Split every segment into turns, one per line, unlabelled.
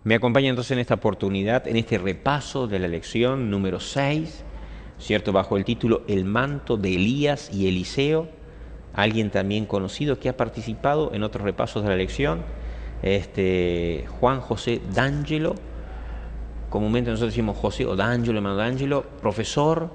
Me acompaña entonces en esta oportunidad, en este repaso de la lección número 6, ¿cierto? Bajo el título El manto de Elías y Eliseo, alguien también conocido que ha participado en otros repasos de la lección, Juan José D'Angelo, comúnmente nosotros decimos José o D'Angelo, hermano D'Angelo, profesor,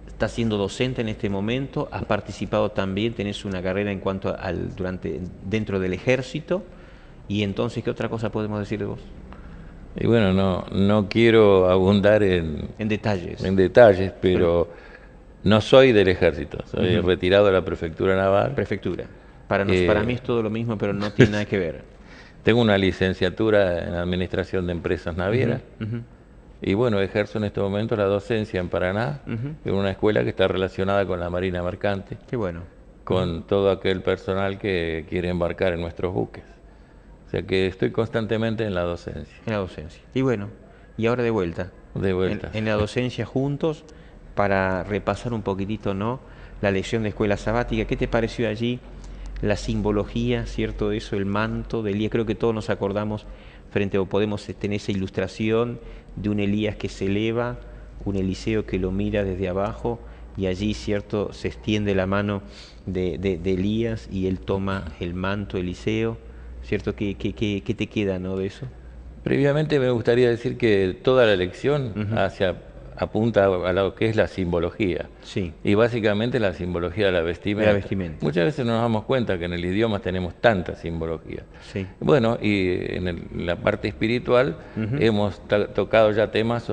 está siendo docente en este momento, has participado también, tenés una carrera en cuanto dentro del ejército. Y entonces, ¿qué otra cosa podemos decir de vos?
Y bueno, no quiero abundar
En detalles.
pero no soy del ejército, soy retirado de la prefectura naval.
Prefectura. Para mí es todo lo mismo, pero no tiene nada que ver.
Tengo una licenciatura en Administración de Empresas Navieras. Y bueno, ejerzo en este momento la docencia en Paraná, en una escuela que está relacionada con la Marina Mercante.
Qué bueno.
Con todo aquel personal que quiere embarcar en nuestros buques. O sea que estoy constantemente en la docencia.
En la docencia. Y bueno, y ahora de vuelta.
De vuelta.
En la docencia juntos para repasar un poquitito, ¿no? La lección de escuela sabática. ¿Qué te pareció allí? La simbología, ¿cierto? De eso, el manto de Elías. Creo que todos nos acordamos o podemos tener esa ilustración de un Elías que se eleva, un Eliseo que lo mira desde abajo y allí, ¿cierto? Se extiende la mano de Elías y él toma el manto Eliseo. ¿Cierto? ¿Qué te queda, no, de eso?
Previamente me gustaría decir que toda la lección apunta a lo que es la simbología.
Sí.
Y básicamente la simbología de la vestimenta. Muchas veces no nos damos cuenta que en el idioma tenemos tanta simbología.
Sí.
Bueno, y en la parte espiritual hemos tocado ya temas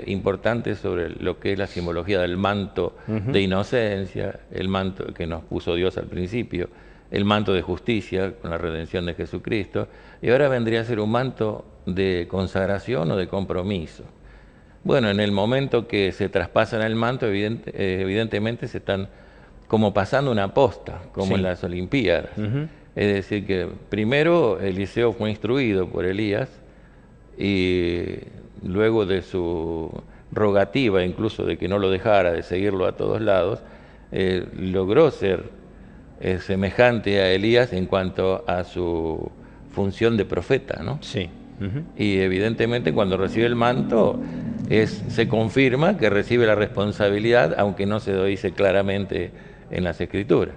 importantes sobre lo que es la simbología del manto de inocencia, el manto que nos puso Dios al principio, el manto de justicia con la redención de Jesucristo, y ahora vendría a ser un manto de consagración o de compromiso. Bueno, en el momento que se traspasan el manto, evidentemente se están como pasando una posta, como en las Olimpiadas. Es decir, que primero Eliseo fue instruido por Elías y luego de su rogativa, incluso de que no lo dejara, de seguirlo a todos lados, logró ser semejante a Elías en cuanto a su función de profeta, ¿no?
Sí.
Y evidentemente cuando recibe el manto se confirma que recibe la responsabilidad, aunque no se lo dice claramente en las Escrituras.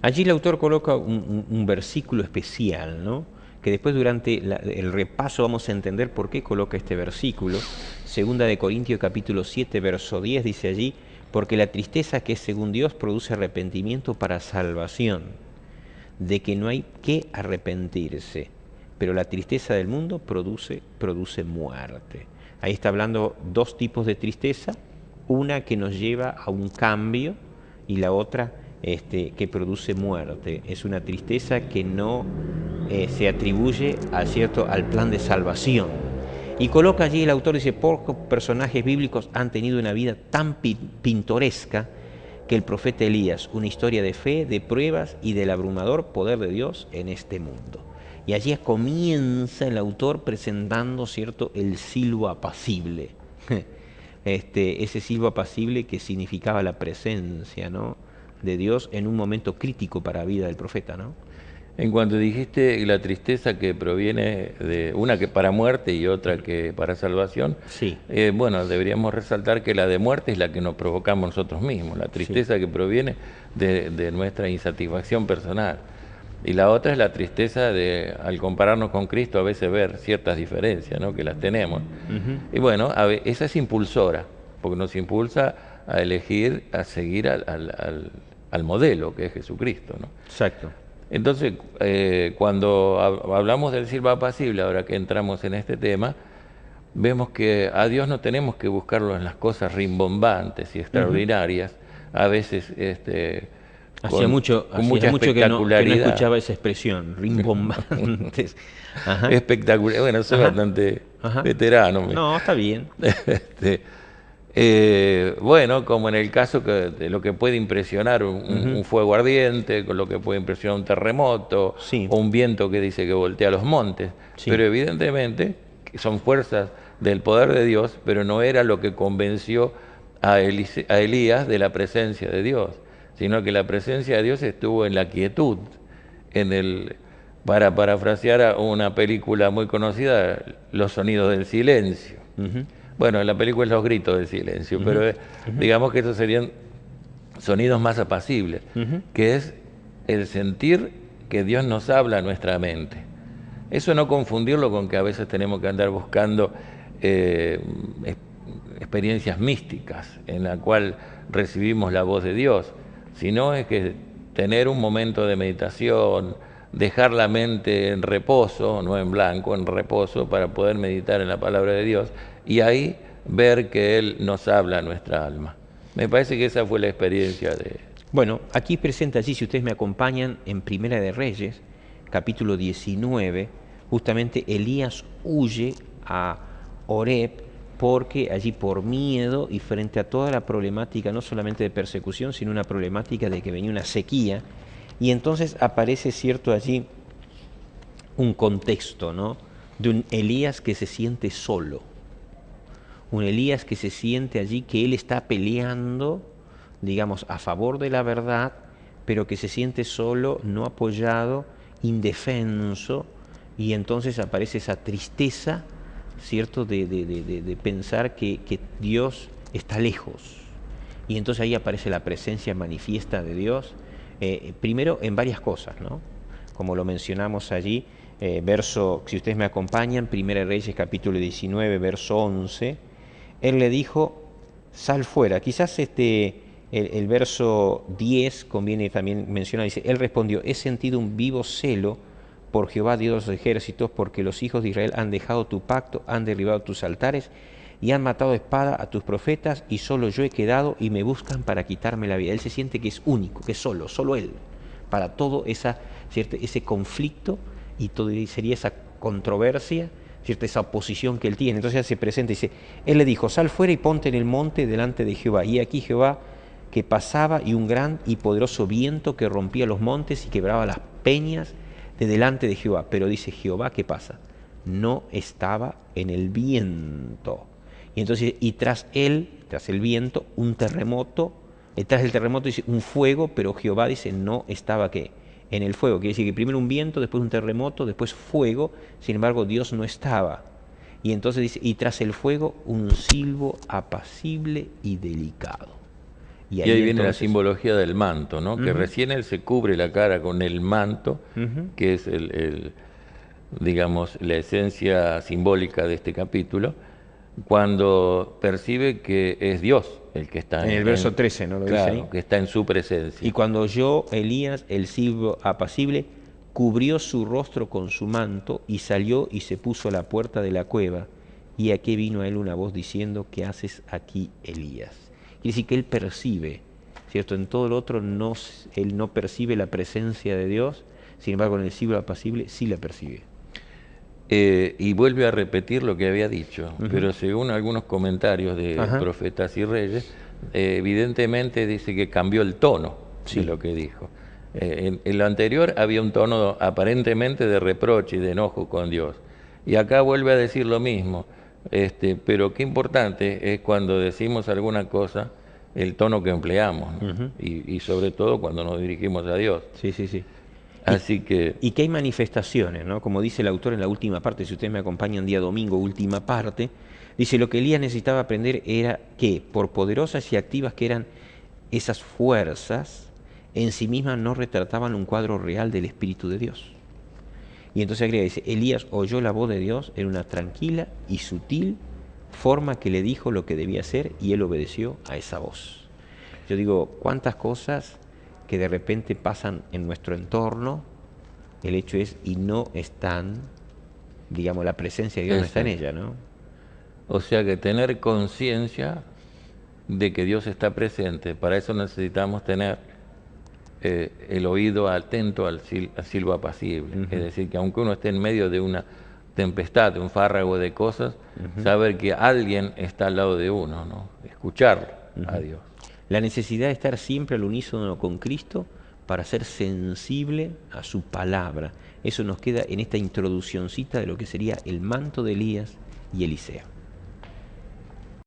Allí el autor coloca un versículo especial, ¿no? Que después durante el repaso vamos a entender por qué coloca este versículo. Segunda de Corintios capítulo 7, verso 10 dice allí: porque la tristeza que es según Dios produce arrepentimiento para salvación, de que no hay que arrepentirse, pero la tristeza del mundo produce muerte. Ahí está hablando dos tipos de tristeza, una que nos lleva a un cambio y la otra que produce muerte. Es una tristeza que no se atribuye al plan de salvación. Y coloca allí el autor, dice, pocos personajes bíblicos han tenido una vida tan pintoresca que el profeta Elías, una historia de fe, de pruebas y del abrumador poder de Dios en este mundo. Y allí comienza el autor presentando, ¿cierto?, el silbo apacible. Ese silbo apacible que significaba la presencia, ¿no?, de Dios en un momento crítico para la vida del profeta, ¿no?
En cuanto dijiste la tristeza que proviene de una que para muerte y otra que para salvación, bueno, deberíamos resaltar que la de muerte es la que nos provocamos nosotros mismos, la tristeza que proviene de nuestra insatisfacción personal. Y la otra es la tristeza de, al compararnos con Cristo, a veces ver ciertas diferencias, ¿no?, que las tenemos. Y bueno, esa es impulsora, porque nos impulsa a elegir, a seguir al modelo que es Jesucristo, ¿no?
Exacto.
Entonces, cuando hablamos del silbo apacible, ahora que entramos en este tema, vemos que a Dios no tenemos que buscarlo en las cosas rimbombantes y extraordinarias, a veces
hacía mucho que no escuchaba esa expresión, rimbombantes.
Espectacular. Bueno, soy bastante veterano.
No, está bien.
Bueno, como en el caso de lo que puede impresionar un fuego ardiente, con lo que puede impresionar un terremoto, o un viento que dice que voltea los montes. Pero evidentemente son fuerzas del poder de Dios, pero no era lo que convenció a Elías de la presencia de Dios, sino que la presencia de Dios estuvo en la quietud, en el Para parafrasear a una película muy conocida, Los sonidos del silencio. Bueno, la película es Los gritos del silencio, pero digamos que estos serían sonidos más apacibles, que es el sentir que Dios nos habla a nuestra mente. Eso no confundirlo con que a veces tenemos que andar buscando experiencias místicas en la cual recibimos la voz de Dios, sino es que tener un momento de meditación, dejar la mente en reposo, no en blanco, en reposo, para poder meditar en la palabra de Dios y ahí ver que Él nos habla a nuestra alma. Me parece que esa fue la experiencia de...
Bueno, aquí presenta allí, si ustedes me acompañan, en Primera de Reyes, capítulo 19, justamente Elías huye a Horeb porque allí por miedo y frente a toda la problemática, no solamente de persecución, sino una problemática de que venía una sequía, y entonces aparece, cierto, allí un contexto, ¿no?, de un Elías que se siente solo, un Elías que se siente allí que él está peleando, digamos, a favor de la verdad, pero que se siente solo, no apoyado, indefenso, y entonces aparece esa tristeza, ¿cierto?, de pensar que Dios está lejos. Y entonces ahí aparece la presencia manifiesta de Dios, primero en varias cosas, ¿no? Como lo mencionamos allí, verso, si ustedes me acompañan, Primera de Reyes capítulo 19, verso 11, Él le dijo, sal fuera. Quizás el verso 10 conviene también mencionar, dice, Él respondió, he sentido un vivo celo por Jehová Dios de los ejércitos, porque los hijos de Israel han dejado tu pacto, han derribado tus altares y han matado a espada a tus profetas, y solo yo he quedado y me buscan para quitarme la vida. Él se siente que es único, que es solo él, para todo ese conflicto y todo sería esa controversia, ¿cierto?, esa oposición que él tiene. Entonces se presenta y dice, él le dijo, sal fuera y ponte en el monte delante de Jehová. Y aquí Jehová que pasaba, y un gran y poderoso viento que rompía los montes y quebraba las peñas de delante de Jehová. Pero dice Jehová, ¿qué pasa? No estaba en el viento. Y entonces, y tras el viento, un terremoto, tras el terremoto dice un fuego, pero Jehová dice no estaba ¿qué? En el fuego. Quiere decir que primero un viento, después un terremoto, después fuego, sin embargo Dios no estaba. Y entonces dice, y tras el fuego un silbo apacible y delicado.
Y ahí viene la simbología del manto, ¿no? Que recién él se cubre la cara con el manto, que es digamos, la esencia simbólica de este capítulo, cuando percibe que es Dios el que está
en el verso 13, ¿no? Lo
claro,
dice ahí.
Que está en su presencia.
Y cuando oyó Elías el silbo apacible, cubrió su rostro con su manto y salió y se puso a la puerta de la cueva. Y aquí vino a él una voz diciendo, ¿qué haces aquí, Elías? Quiere decir que él percibe, ¿cierto? En todo lo otro él no percibe la presencia de Dios, sin embargo en el silbo apacible sí la percibe.
Y vuelve a repetir lo que había dicho, pero según algunos comentarios de profetas y reyes, evidentemente dice que cambió el tono de lo que dijo. En lo anterior había un tono aparentemente de reproche y de enojo con Dios, y acá vuelve a decir lo mismo, pero qué importante es cuando decimos alguna cosa, el tono que empleamos, ¿no? Y sobre todo cuando nos dirigimos a Dios.
Sí, sí, sí.
Así que...
Y que hay manifestaciones, ¿no? Como dice el autor en la última parte, si ustedes me acompañan día domingo, última parte, dice, lo que Elías necesitaba aprender era que, por poderosas y activas que eran esas fuerzas, en sí mismas no retrataban un cuadro real del Espíritu de Dios. Y entonces agrega, dice, Elías oyó la voz de Dios en una tranquila y sutil forma que le dijo lo que debía hacer, y él obedeció a esa voz. Yo digo, ¿cuántas cosas que de repente pasan en nuestro entorno, el hecho es, y no están, digamos, la presencia de Dios no está en ella, ¿no?
O sea que tener conciencia de que Dios está presente, para eso necesitamos tener el oído atento al silbo apacible. Es decir, que aunque uno esté en medio de una tempestad, de un fárrago de cosas, saber que alguien está al lado de uno, ¿no? Escucharlo a Dios.
La necesidad de estar siempre al unísono con Cristo para ser sensible a su palabra. Eso nos queda en esta introduccióncita de lo que sería el manto de Elías y Eliseo.